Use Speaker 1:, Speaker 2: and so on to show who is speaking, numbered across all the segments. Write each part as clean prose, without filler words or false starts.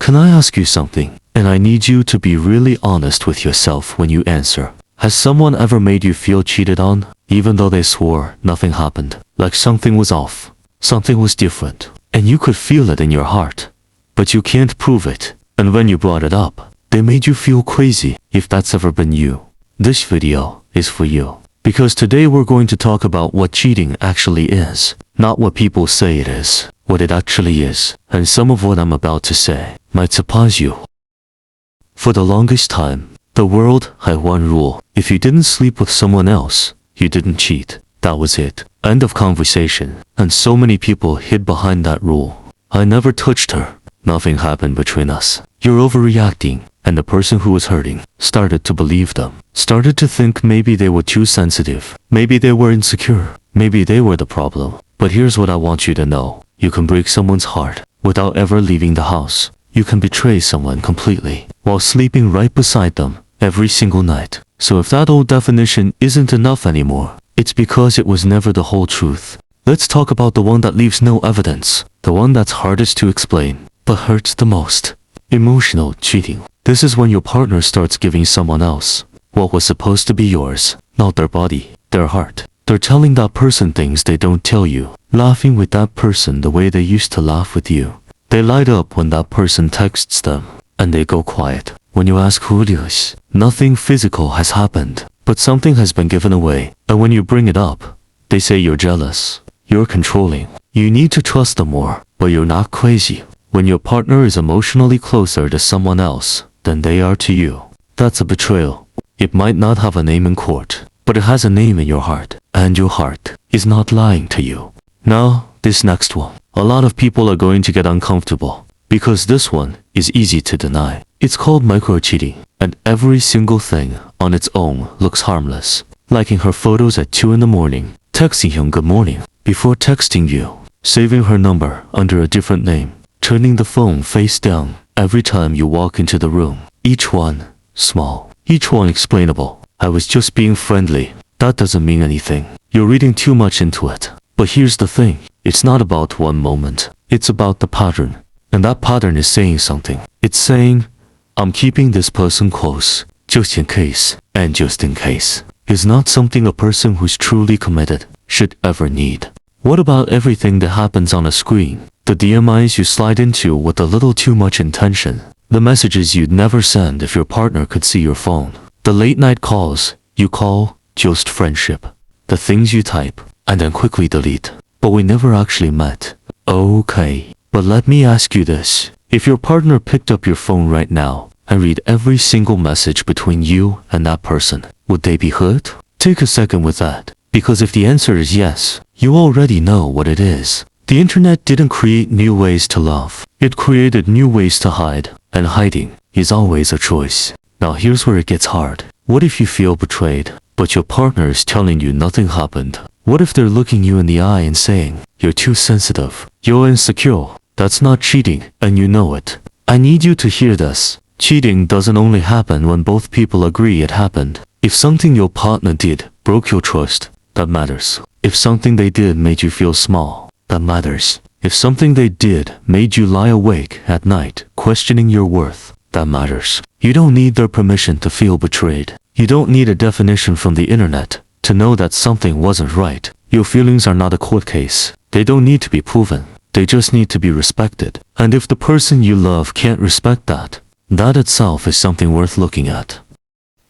Speaker 1: Can I ask you something? And I need you to be really honest with yourself when you answer. Has someone ever made you feel cheated on, even though they swore nothing happened? Like something was off, something was different, and you could feel it in your heart, but you can't prove it. And when you brought it up, they made you feel crazy. If that's ever been you, this video is for you. Because today we're going to talk about what cheating actually is. Not what people say it is, what it actually is. And some of what I'm about to say might surprise you. For the longest time, the world had one rule. If you didn't sleep with someone else, you didn't cheat. That was it. End of conversation. And so many people hid behind that rule. I never touched her. Nothing happened between us. You're overreacting. And the person who was hurting started to believe them. Started to think maybe they were too sensitive. Maybe they were insecure. Maybe they were the problem. But here's what I want you to know. You can break someone's heart without ever leaving the house. You can betray someone completely while sleeping right beside them every single night. So if that old definition isn't enough anymore, it's because it was never the whole truth. Let's talk about the one that leaves no evidence. The one that's hardest to explain, but hurts the most. Emotional cheating. This is when your partner starts giving someone else what was supposed to be yours, not their body, their heart. They're telling that person things they don't tell you, laughing with that person the way they used to laugh with you. They light up when that person texts them, and they go quiet. When you ask who it is, nothing physical has happened, but something has been given away. And when you bring it up, they say you're jealous, you're controlling. You need to trust them more, but you're not crazy. When your partner is emotionally closer to someone else than they are to you, that's a betrayal. It might not have a name in court, but it has a name in your heart, and your heart is not lying to you. Now, this next one. A lot of people are going to get uncomfortable, because this one is easy to deny. It's called micro-cheating, and every single thing on its own looks harmless. Liking her photos at 2 in the morning, texting him good morning before texting you, saving her number under a different name, turning the phone face down every time you walk into the room. Each one small, each one explainable. I was just being friendly. That doesn't mean anything. You're reading too much into it. But here's the thing. It's not about one moment. It's about the pattern. And that pattern is saying something. It's saying, I'm keeping this person close, just in case. And just in case is not something a person who's truly committed should ever need. What about everything that happens on a screen? The DMIs you slide into with a little too much intention. The messages you'd never send if your partner could see your phone. The late night calls you call just friendship. The things you type and then quickly delete. But we never actually met. Okay, but let me ask you this. If your partner picked up your phone right now and read every single message between you and that person, would they be hurt? Take a second with that. Because if the answer is yes, you already know what it is. The internet didn't create new ways to love. It created new ways to hide. And hiding is always a choice. Now here's where it gets hard. What if you feel betrayed, but your partner is telling you nothing happened? What if they're looking you in the eye and saying, you're too sensitive, you're insecure? That's not cheating, and you know it. I need you to hear this. Cheating doesn't only happen when both people agree it happened. If something your partner did broke your trust, that matters. If something they did made you feel small, that matters. If something they did made you lie awake at night, questioning your worth, that matters. You don't need their permission to feel betrayed. You don't need a definition from the internet to know that something wasn't right. Your feelings are not a court case. They don't need to be proven. They just need to be respected. And if the person you love can't respect that, that itself is something worth looking at.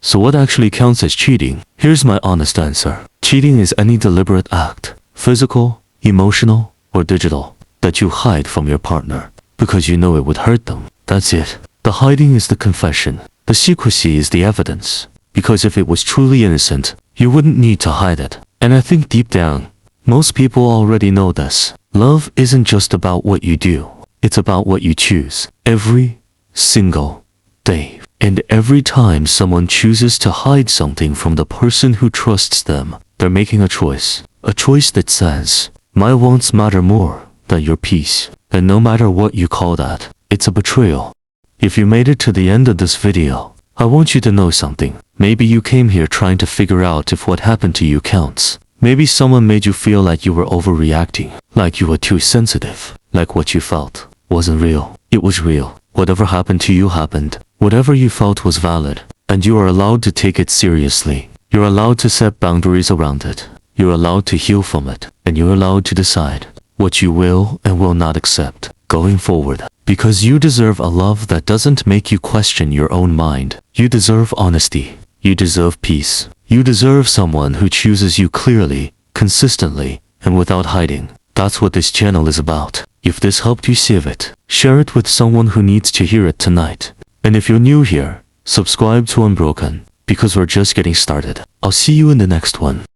Speaker 1: So what actually counts as cheating? Here's my honest answer. Cheating is any deliberate act, physical, emotional, or digital, that you hide from your partner because you know it would hurt them. That's it. The hiding is the confession. The secrecy is the evidence. Because if it was truly innocent, you wouldn't need to hide it. And I think deep down, most people already know this. Love isn't just about what you do. It's about what you choose. Every single day. And every time someone chooses to hide something from the person who trusts them, they're making a choice. A choice that says, my wants matter more than your peace. And no matter what you call that, it's a betrayal. If you made it to the end of this video, I want you to know something. Maybe you came here trying to figure out if what happened to you counts. Maybe someone made you feel like you were overreacting, like you were too sensitive, like what you felt wasn't real. It was real. Whatever happened to you happened. Whatever you felt was valid, and you are allowed to take it seriously. You're allowed to set boundaries around it. You're allowed to heal from it, and you're allowed to decide what you will and will not accept going forward. Because you deserve a love that doesn't make you question your own mind. You deserve honesty. You deserve peace. You deserve someone who chooses you clearly, consistently, and without hiding. That's what this channel is about. If this helped you save it, share it with someone who needs to hear it tonight. And if you're new here, subscribe to Unbroken, because we're just getting started. I'll see you in the next one.